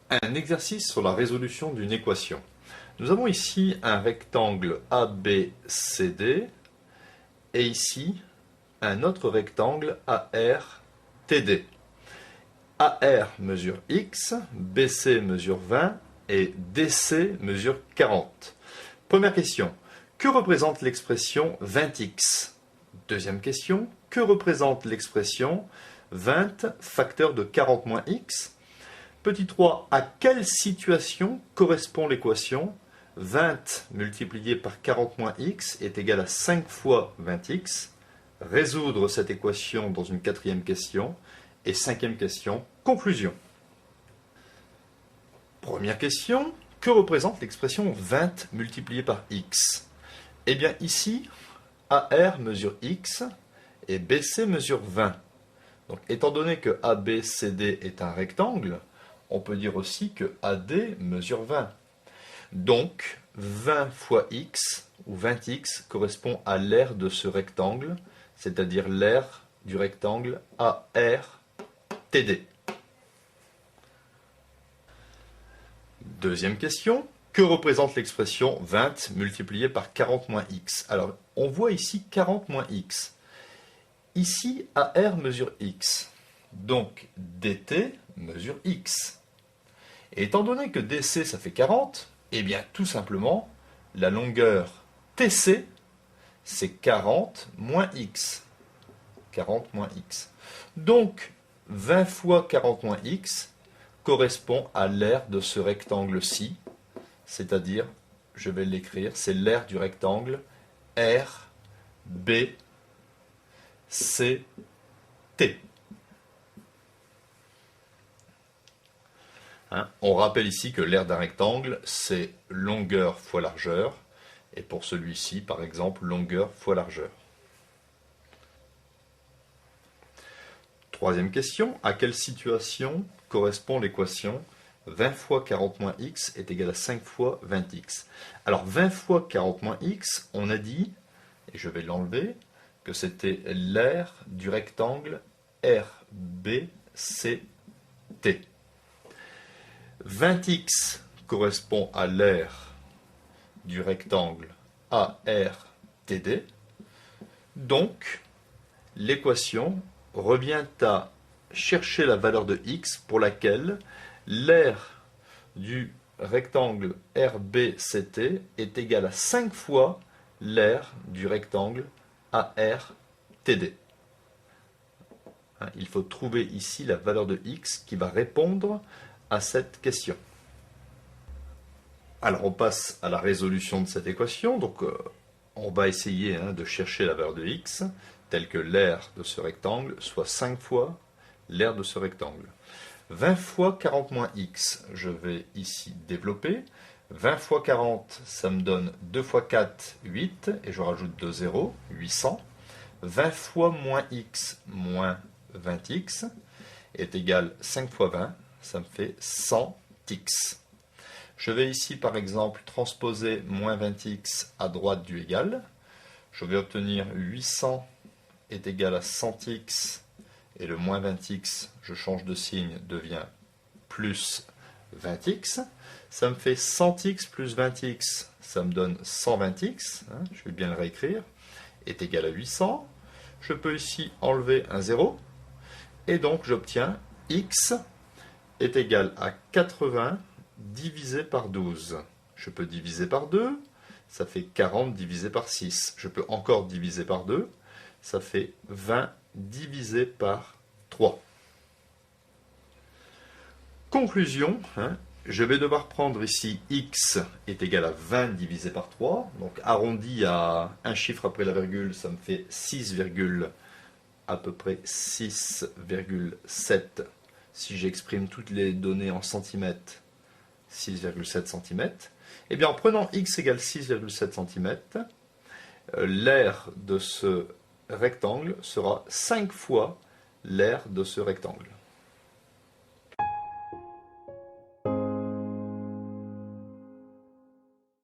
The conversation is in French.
Un exercice sur la résolution d'une équation. Nous avons ici un rectangle ABCD et ici un autre rectangle ARTD. AR mesure X, BC mesure 20 et DC mesure 40. Première question, que représente l'expression 20x? Deuxième question, que représente l'expression 20 facteur de 40 moins x? Petit 3, à quelle situation correspond l'équation 20 multiplié par 40 moins x est égal à 5 fois 20x? Résoudre cette équation dans une quatrième question. Et cinquième question, conclusion. Première question, que représente l'expression 20 multiplié par x? Eh bien ici, AR mesure x et BC mesure 20. Donc étant donné que ABCD est un rectangle, on peut dire aussi que AD mesure 20. Donc 20 fois x ou 20x correspond à l'aire de ce rectangle, c'est-à-dire l'aire du rectangle ARTD. Deuxième question, que représente l'expression 20 multiplié par 40 moins x? Alors, on voit ici 40 moins x. Ici, AR mesure x. Donc, DT mesure x. Et étant donné que DC, ça fait 40, eh bien, tout simplement, la longueur TC, c'est 40 moins x. 40 moins x. Donc, 20 fois 40 moins x correspond à l'aire de ce rectangle-ci, c'est-à-dire, je vais l'écrire, c'est l'aire du rectangle RBCT. On rappelle ici que l'aire d'un rectangle, c'est longueur fois largeur, et pour celui-ci, par exemple, longueur fois largeur. Troisième question, à quelle situation correspond l'équation 20 fois 40 moins x est égal à 5 fois 20x? Alors 20 fois 40 moins x, on a dit, et je vais l'enlever, que c'était l'aire du rectangle RBCT. 20x correspond à l'aire du rectangle ARTD. Donc, l'équation revient à chercher la valeur de x pour laquelle l'aire du rectangle RBCT est égale à 5 fois l'aire du rectangle ARTD. Il faut trouver ici la valeur de x qui va répondre à cette question. Alors on passe à la résolution de cette équation. Donc on va essayer de chercher la valeur de x telle que l'aire de ce rectangle soit 5 fois l'aire de ce rectangle. 20 fois 40 moins x, je vais ici développer. 20 fois 40, ça me donne 2 fois 4, 8, et je rajoute 2 zéros, 800. 20 fois moins x moins 20x est égal à 5 fois 20, ça me fait 100x. Je vais ici par exemple transposer moins 20x à droite du égal. Je vais obtenir 800 est égal à 100x, et le moins 20x, je change de signe, devient plus 20x. Ça me fait 100x plus 20x, ça me donne 120x, je vais bien le réécrire, est égal à 800. Je peux ici enlever un 0, et donc j'obtiens x est égal à 80 divisé par 12. Je peux diviser par 2, ça fait 40 divisé par 6. Je peux encore diviser par 2, ça fait 20 divisé par 3. Conclusion, je vais devoir prendre ici x est égal à 20 divisé par 3. Donc arrondi à un chiffre après la virgule, ça me fait 6, à peu près 6,7. Si j'exprime toutes les données en centimètres, 6,7 cm. Et bien en prenant x égale 6,7 cm, l'aire de ce rectangle sera 5 fois l'aire de ce rectangle.